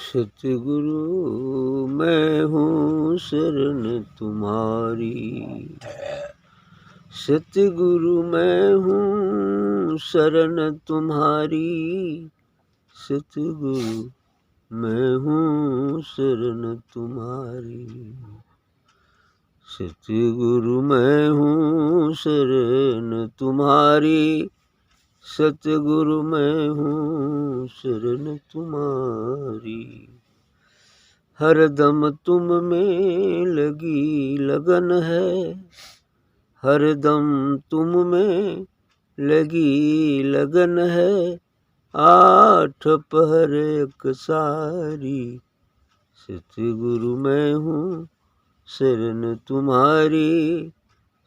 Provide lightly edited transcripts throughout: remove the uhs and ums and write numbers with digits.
सतगुरु मैं हूँ शरण तुम्हारी, सतगुरु मैं हूँ शरण तुम्हारी, सतगुरु मैं हूँ शरण तुम्हारी, सतगुरु मैं हूँ शरण तुम्हारी, सतगुरु मैं हूँ शरण तुम्हारी। हरदम तुम में लगी लगन है, हरदम तुम में लगी लगन है, आठ पहर एक सारी, सतगुरु मैं हूँ शरण तुम्हारी,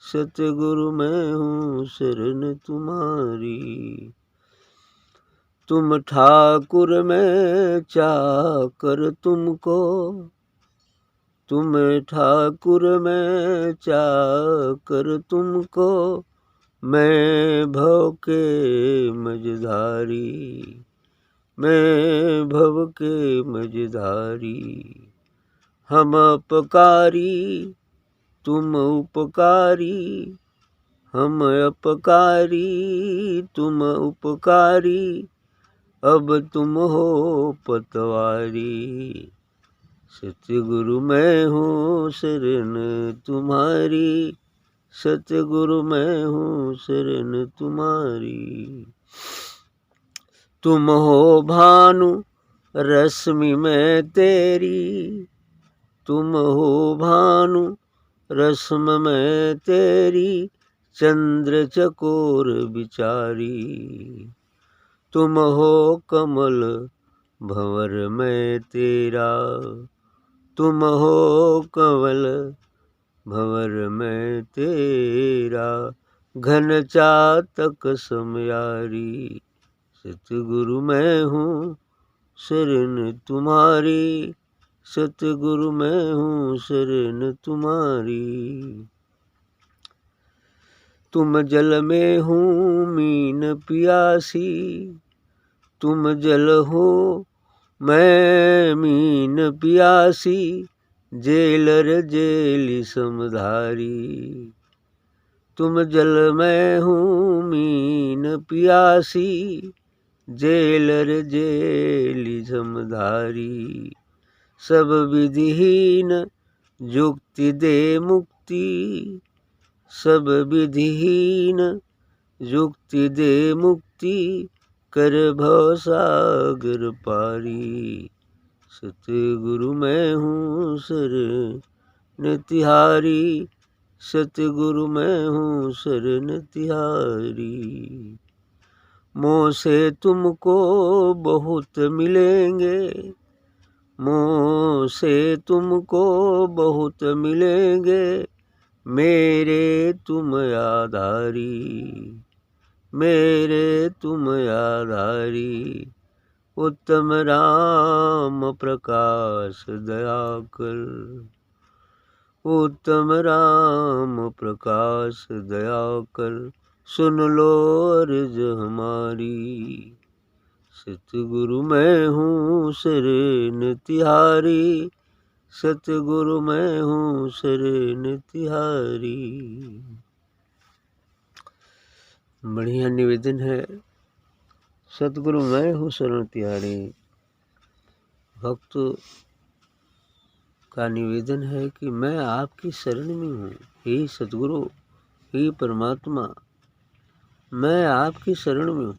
सतगुरु मैं हूँ शरण तुम्हारी। तुम ठाकुर मैं चाकर तुमको, तुम ठाकुर मैं चाकर तुमको, मैं भव के मझधारी, मैं भव के मझधारी। हम अपकारी तुम उपकारी, हम अपकारी तुम उपकारी, अब तुम हो पतवारी, सतगुरु मैं हूँ शरण तुम्हारी, सतगुरु मैं हूँ शरण तुम्हारी। तुम हो भानु रश्मि में तेरी, तुम हो भानु रश्मि में तेरी, चंद्र चकोर बिचारी। तुम हो कमल भंवर में तेरा, तुम हो कमल भंवर में तेरा, घन चातक समयारी, सतगुरु मैं हूँ शरण तुम्हारी, सतगुरु मैं हूँ शरण तुम्हारी। तुम जल में हूँ मीन पियासी, तुम जल हो मैं मीन पियासी, जेलर जेली समधारी। तुम जल में हूँ मीन पियासी, जेलर जेली समधारी। सब विधिहीन जुक्ति दे मुक्ति, सब विधिहीन जुक्ति दे मुक्ति, कर भव सागर पारी, सतगुरु मैं हूँ शरण तिहारी, सतगुरु मैं हूँ शरण तिहारी। मोह से तुमको बहुत मिलेंगे, मोह से तुमको बहुत मिलेंगे, मेरे तुम आधारी, मेरे तुम आधारी। उत्तम राम प्रकाश दया कर, उत्तम राम प्रकाश दया कर, सुन लो अर्ज हमारी, सतगुरु मैं हूँ शरण तिहारी, सतगुरु मैं हूँ शरण तिहारी। बढ़िया निवेदन है। सतगुरु मैं हूँ शरण तिहारी। भक्त का निवेदन है कि मैं आपकी शरण में हूँ, हे सतगुरु, हे परमात्मा, मैं आपकी शरण में हूँ।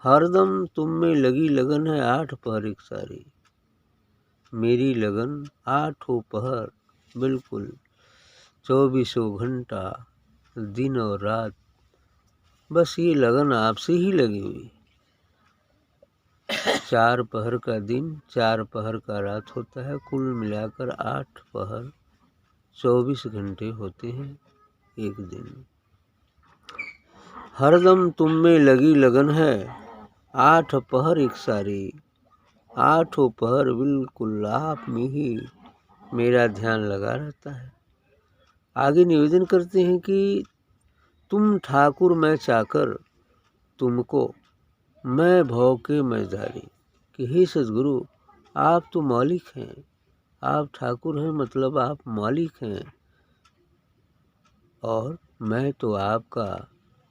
हरदम तुम में लगी लगन है, आठ पहर एक सारी। मेरी लगन आठों पहर, बिल्कुल 24 घंटा दिन और रात, बस ये लगन आपसे ही लगी हुई। 4 पहर का दिन, 4 पहर का रात होता है, कुल मिलाकर 8 पहर 24 घंटे होते हैं एक दिन। हरदम तुम में लगी लगन है, 8 पहर एक सारी, आठों पहर बिल्कुल आप में ही मेरा ध्यान लगा रहता है। आगे निवेदन करते हैं कि तुम ठाकुर मैं चाकर, तुमको मैं भव के मझधारी, कि हे सद्गुरु, आप तो मालिक हैं, आप ठाकुर हैं, मतलब आप मालिक हैं, और मैं तो आपका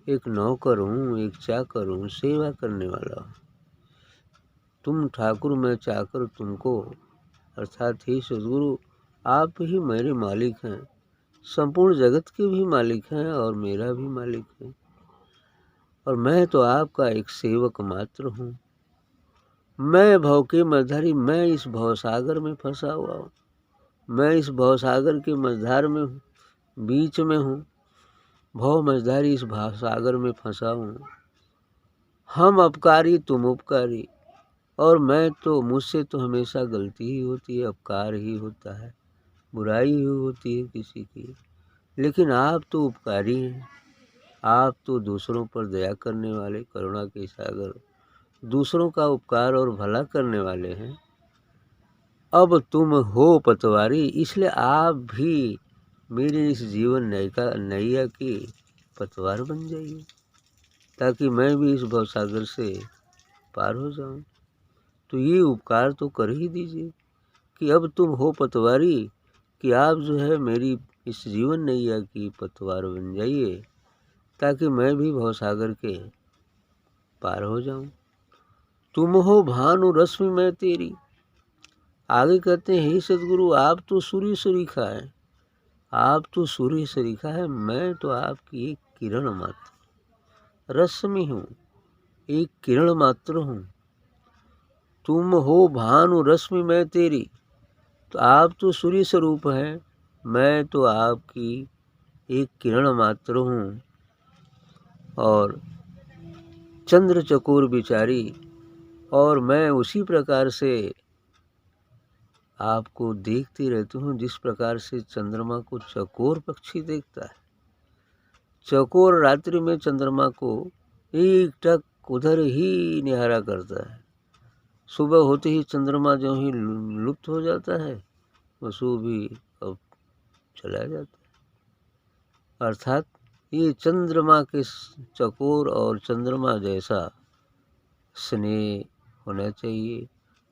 एक नौकर हूँ, एक चाकर हूँ, सेवा करने वाला हूँ। तुम ठाकुर, मैं चाकर, तुमको, अर्थात ही सद्गुरु आप ही मेरे मालिक हैं, संपूर्ण जगत के भी मालिक हैं और मेरा भी मालिक है, और मैं तो आपका एक सेवक मात्र हूँ। मैं भव के मझधारी, मैं इस भवसागर में फंसा हुआ हूँ, मैं इस भवसागर के मझधार में हूँ, बीच में हूँ, भव मझधारी इस भवसागर में फंसा हूँ। हम अपकारी तुम उपकारी, और मैं तो, मुझसे तो हमेशा गलती ही होती है, अपकार ही होता है, बुराई ही होती है किसी की, लेकिन आप तो उपकारी हैं, आप तो दूसरों पर दया करने वाले, करुणा के सागर, दूसरों का उपकार और भला करने वाले हैं। अब तुम हो पतवारी, इसलिए आप भी मेरे इस जीवन नैया की पतवार बन जाइए, ताकि मैं भी इस भवसागर से पार हो जाऊं। तो ये उपकार तो कर ही दीजिए कि अब तुम हो पतवारी, कि आप जो है मेरी इस जीवन नैया की पतवार बन जाइए, ताकि मैं भी भवसागर के पार हो जाऊं। तुम हो भानु रश्मि मैं तेरी, आगे कहते हैं हे सद्गुरु आप तो सूर्य सरीखा है, आप तो सूर्य सरीखा है, मैं तो आपकी एक किरण मात्र रश्मि हूँ, एक किरण मात्र हूँ। तुम हो भानु रश्मि मैं तेरी, तो आप तो सूर्य स्वरूप हैं, मैं तो आपकी एक किरण मात्र हूँ, और चंद्र चकोर बिचारी, और मैं उसी प्रकार से आपको देखती रहती हूँ जिस प्रकार से चंद्रमा को चकोर पक्षी देखता है। चकोर रात्रि में चंद्रमा को एक टक उधर ही निहारा करता है, सुबह होते ही चंद्रमा जो ही लुप्त हो जाता है, वसु भी अब चला जाता है। अर्थात ये चंद्रमा के चकोर और चंद्रमा जैसा स्नेह होना चाहिए,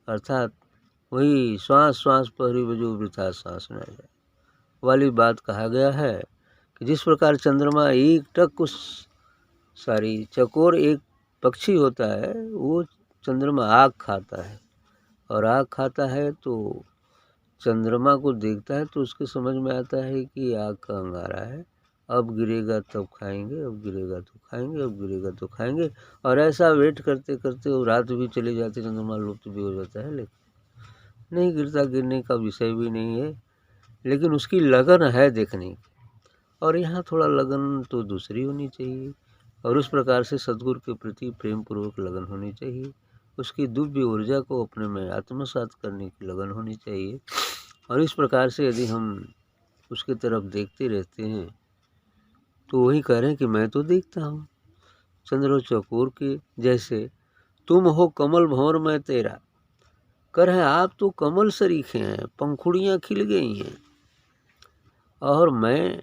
अर्थात वही श्वास श्वास पर ही बजो वृथा सांस न जाए वाली बात कहा गया है, कि जिस प्रकार चंद्रमा एक टक उस चकोर एक पक्षी होता है, वो चंद्रमा आग खाता है, और आग खाता है तो चंद्रमा को देखता है तो उसके समझ में आता है कि आग का अंगारा है, अब गिरेगा तब खाएंगे, अब गिरेगा तो खाएंगे, अब गिरेगा तो खाएंगे, और ऐसा वेट करते करते वो रात भी चली जाती, चंद्रमा लुप्त भी हो जाता है, लेकिन नहीं गिरता, गिरने का विषय भी नहीं है, लेकिन उसकी लगन है देखने की। और यहाँ थोड़ा लगन तो दूसरी होनी चाहिए, और उस प्रकार से सद्गुरु के प्रति प्रेम पूर्वक लगन होनी चाहिए, उसकी दिव्य ऊर्जा को अपने में आत्मसात करने की लगन होनी चाहिए। और इस प्रकार से यदि हम उसकी तरफ देखते रहते हैं तो वही कह रहे हैं कि मैं तो देखता हूँ चंद्र चकोर के जैसे, तुम हो कमल भंवर मैं तेरा, कर है आप तो कमल सरीखे हैं, पंखुड़ियाँ खिल गई हैं, और मैं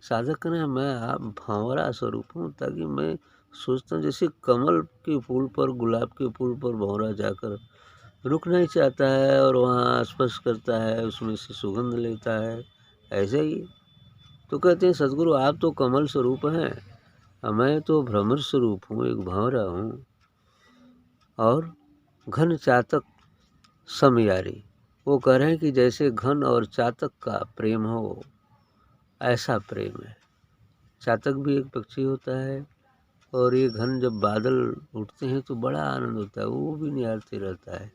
साधक ने मैं आप भंवरा स्वरूप हूँ, ताकि मैं सोचता हूँ जैसे कमल के फूल पर, गुलाब के फूल पर भंवरा जाकर रुकना ही चाहता है और वहाँ स्पर्श करता है, उसमें से सुगंध लेता है, ऐसे ही तो कहते हैं सद्गुरु आप तो कमल स्वरूप हैं, मैं तो भ्रमर स्वरूप हूँ, एक भंवरा हूँ, और घन चातक समयारी, वो कह रहे हैं कि जैसे घन और चातक का प्रेम हो, ऐसा प्रेम है। चातक भी एक पक्षी होता है, और ये घन जब बादल उठते हैं तो बड़ा आनंद होता है, वो भी निहारते रहता है,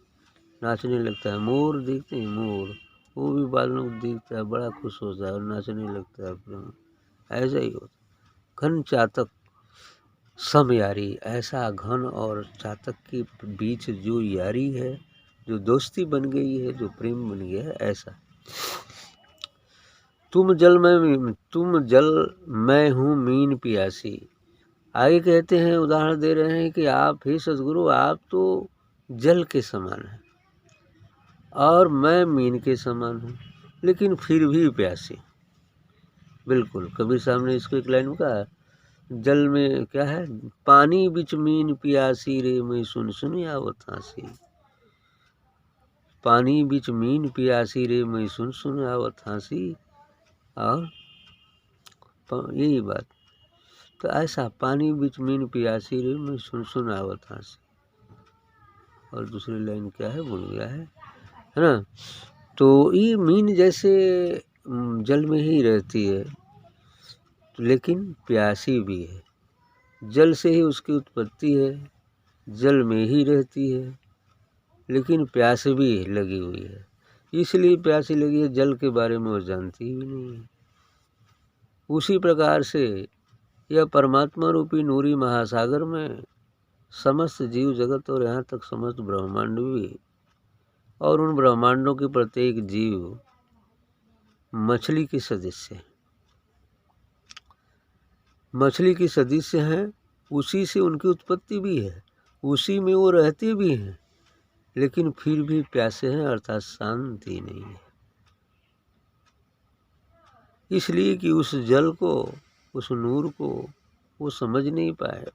नाचने लगता है। मोर देखते हैं, मोर वो भी बादलों को देखता है, बड़ा खुश होता है और नाचने लगता है। ऐसा ही होता घन चातक सम यारी, ऐसा घन और चातक के बीच जो यारी है, जो दोस्ती बन गई है, जो प्रेम बन गया है, ऐसा। तुम जल मैं हूँ मीन पियासी। आगे कहते हैं, उदाहरण दे रहे हैं कि आप ही सद्गुरु आप तो जल के समान हैं और मैं मीन के समान हूँ, लेकिन फिर भी प्यासी। बिल्कुल कबीर साहब ने इसको एक लाइन में कहा, जल में क्या है, पानी बिच मीन पियासी रे, मैं सुन सुन आवत हाँसी। पानी बिच मीन पियासी रे मैं सुन सुन आवत हंसी। और यही बात। तो ऐसा पानी बिच मीन पियासी रे मैं सुन सुन आवत हंसी। और दूसरी लाइन क्या है भूल गया है ना। तो ये मीन जैसे जल में ही रहती है लेकिन प्यासी भी है। जल से ही उसकी उत्पत्ति है, जल में ही रहती है लेकिन प्यास भी लगी हुई है। इसलिए प्यासी लगी है, जल के बारे में वो जानती ही नहीं है। उसी प्रकार से यह परमात्मा रूपी नूरी महासागर में समस्त जीव जगत और यहाँ तक समस्त ब्रह्मांड भी, और उन ब्रह्मांडों के प्रत्येक जीव मछली के सदृश है, मछली की सदृश हैं। उसी से उनकी उत्पत्ति भी है, उसी में वो रहते भी हैं, लेकिन फिर भी प्यासे हैं, अर्थात शांति नहीं है। इसलिए कि उस जल को, उस नूर को वो समझ नहीं पाए,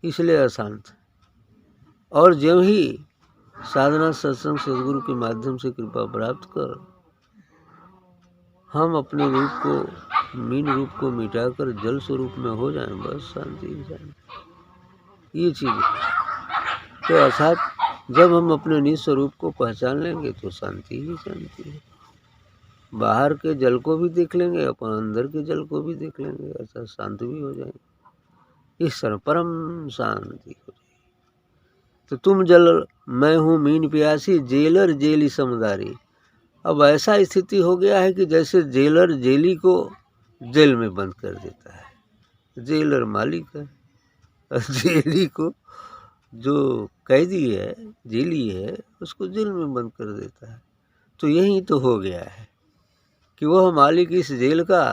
इसलिए अशांत। और जब ही साधना सत्संग सदगुरु के माध्यम से कृपा प्राप्त कर हम अपने रूप को, मीन रूप को मिटाकर जल स्वरूप में हो जाएं, बस शांति ही शांति। ये चीज़ है। तो अर्थात जब हम अपने निज स्वरूप को पहचान लेंगे तो शांति ही शांति है। बाहर के जल को भी देख लेंगे, अपन अंदर के जल को भी देख लेंगे, अर्थात शांत भी हो जाएंगे। इस तरह परम शांति हो जाएगी। तो तुम जल मैं हूँ मीन प्यासी, जेलर जेली समदारी। अब ऐसा स्थिति हो गया है कि जैसे जेलर जेली को जेल में बंद कर देता है। जेलर मालिक है, जेली को जो कैदी है, जेली है, उसको जेल में बंद कर देता है। तो यही तो हो गया है कि वह मालिक इस जेल का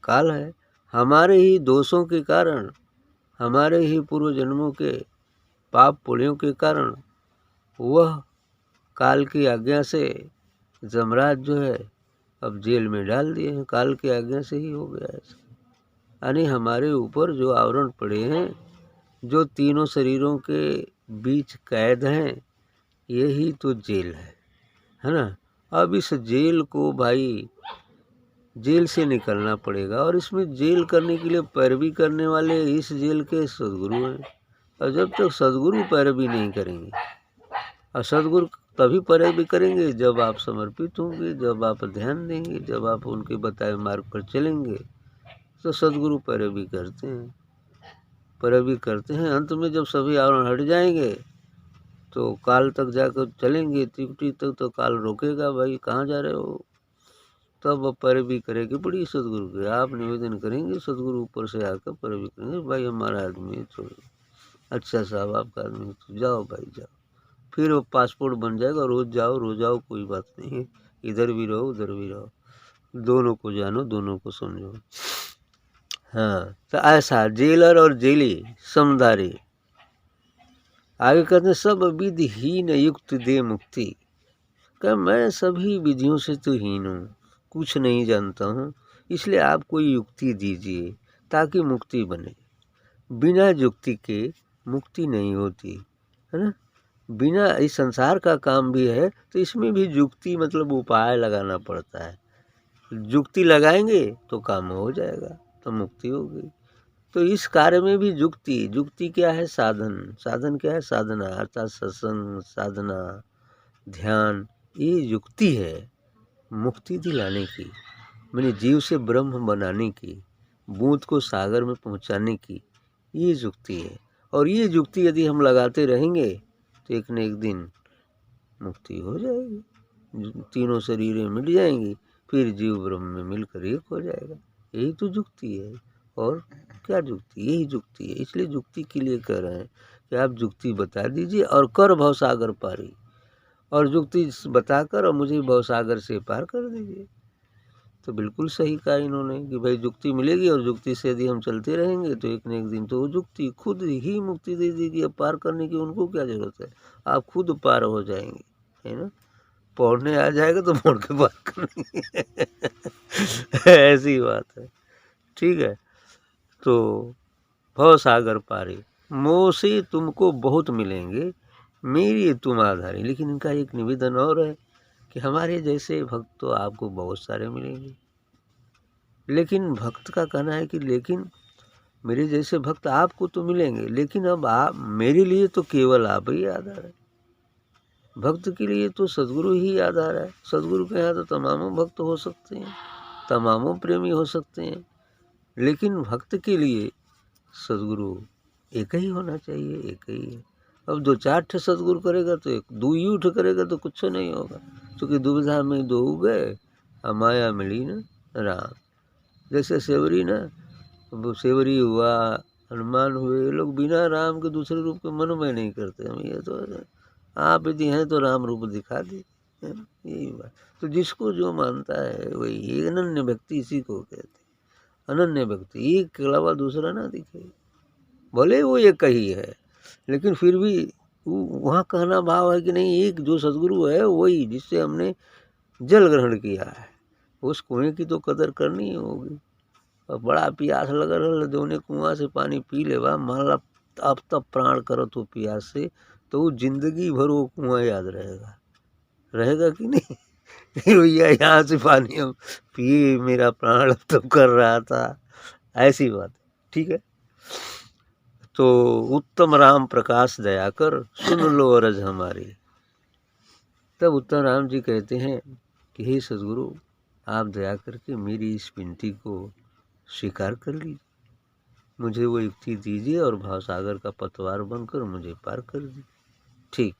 काल है। हमारे ही दोषों के कारण, हमारे ही पूर्व जन्मों के पाप पुण्यों के कारण वह काल की आज्ञा से जमराज जो है अब जेल में डाल दिए हैं। काल की आज्ञा से ही हो गया ऐसा। यानी हमारे ऊपर जो आवरण पड़े हैं, जो तीनों शरीरों के बीच कैद हैं, यही तो जेल है ना। अब इस जेल को भाई जेल से निकलना पड़ेगा, और इसमें जेल करने के लिए पैरवी करने वाले इस जेल के सदगुरु हैं। और जब तक सदगुरु पैरवी नहीं करेंगे, और सदगुरु तभी पैरवी करेंगे जब आप समर्पित होंगे, जब आप ध्यान देंगे, जब आप उनके बताए मार्ग पर चलेंगे, तो सदगुरु पैरवी करते हैं, पैरवी करते हैं। अंत में जब सभी आवरण हट जाएंगे तो काल तक जाकर चलेंगे, त्रिकुटी तक, तो काल रोकेगा, भाई कहाँ जा रहे हो। तब अब पैरवी करेगी बड़ी सदगुरु की। आप निवेदन करेंगे, सदगुरु ऊपर से आकर पैरवी करेंगे, भाई हमारा आदमी है, छोड़ो, अच्छा साहब आपका आदमी, तो जाओ भाई जाओ। फिर वो पासपोर्ट बन जाएगा, रोज जाओ, कोई बात नहीं है, इधर भी रहो उधर भी रहो, दोनों को जानो, दोनों को समझो। हाँ, तो ऐसा जेलर और जेली समदारी। आगे कहते हैं सब विधिहीन युक्त दे मुक्ति। क्या मैं सभी विधियों से तो हीन हूँ, कुछ नहीं जानता हूँ, इसलिए आप कोई युक्ति दीजिए ताकि मुक्ति बने। बिना युक्ति के मुक्ति नहीं होती है ना। बिना, इस संसार का काम भी है तो इसमें भी युक्ति मतलब उपाय लगाना पड़ता है। युक्ति लगाएंगे तो काम हो जाएगा, तो मुक्ति होगी। तो इस कार्य में भी युक्ति, युक्ति क्या है, साधन, साधन क्या है, साधना, अर्थात सत्संग, साधना, ध्यान, ये युक्ति है मुक्ति दिलाने की, मैंने जीव से ब्रह्म बनाने की, बूंद को सागर में पहुंचाने की, ये युक्ति है। और ये युक्ति यदि हम लगाते रहेंगे तो एक न एक दिन मुक्ति हो जाएगी, तीनों शरीरें मिट जाएंगी, फिर जीव ब्रह्म में मिलकर एक हो जाएगा। यही तो युक्ति है, और क्या युक्ति, यही युक्ति है। इसलिए युक्ति के लिए कह रहे हैं कि आप युक्ति बता दीजिए और कर भवसागर पारी, और युक्ति बताकर और मुझे भवसागर से पार कर दीजिए। तो बिल्कुल सही कहा इन्होंने कि भाई युक्ति मिलेगी, और युक्ति से यदि हम चलते रहेंगे तो एक न एक दिन तो वो युक्ति खुद ही मुक्ति दे देगी। अब पार करने की उनको क्या जरूरत है, आप खुद पार हो जाएंगे, है ना। पौड़ने आ जाएगा तो मोड़ के पार करेंगे ऐसी बात है, ठीक है। तो भवसागर पारी, मोह से तुमको बहुत मिलेंगे, मेरी तुम आधारी। लेकिन इनका एक निवेदन और है कि हमारे जैसे भक्त तो आपको बहुत सारे मिलेंगे, लेकिन भक्त का कहना है कि लेकिन मेरे जैसे भक्त आपको तो मिलेंगे, लेकिन अब आप मेरे लिए तो केवल आप ही आधार है। भक्त के लिए तो सद्गुरु ही आधार है। सद्गुरु के यहाँ तो तमामों भक्त हो सकते हैं, तमामों प्रेमी हो सकते हैं, लेकिन भक्त के लिए सद्गुरु एक ही होना चाहिए, एक ही है। अब दो चार ठे सद्गुरु करेगा तो एक दो ही उठ करेगा तो कुछ नहीं होगा, क्योंकि दुविधा में दो गए माया मिली न राम। जैसे सेवरी ना, वो सेवरी हुआ, हनुमान हुए, ये लोग बिना राम के दूसरे रूप के मन में नहीं करते। हम ये तो आप यदि हैं तो राम रूप दिखा दी, है ना, यही बात। तो जिसको जो मानता है वही अनन्य व्यक्ति इसी को कहते हैं। अनन्य व्यक्ति, एक के अलावा दूसरा ना दिखे, भले वो एक ही है, लेकिन फिर भी वहाँ कहना भाव है कि नहीं, एक जो सद्गुरु है वही जिससे हमने जल ग्रहण किया है, उस कुएं की तो कदर करनी ही होगी। और बड़ा प्यास लगा रहा दोने कुआं से पानी पी ले बा, मान ला अब तब प्राण करो तो प्यास से, तो वो जिंदगी भर वो कुआं याद रहेगा, रहेगा कि नहीं। भैया यहाँ से पानी हम पिए, मेरा प्राण तो कर रहा था, ऐसी बात। ठीक है, तो उत्तम राम प्रकाश दया कर, सुन लो अरज हमारी। तब उत्तम राम जी कहते हैं कि हे सद्गुरु, आप दया करके मेरी इस विनती को स्वीकार कर लीजिए, मुझे वो युक्ति दीजिए और भावसागर का पतवार बनकर मुझे पार कर दीजिए। ठीक।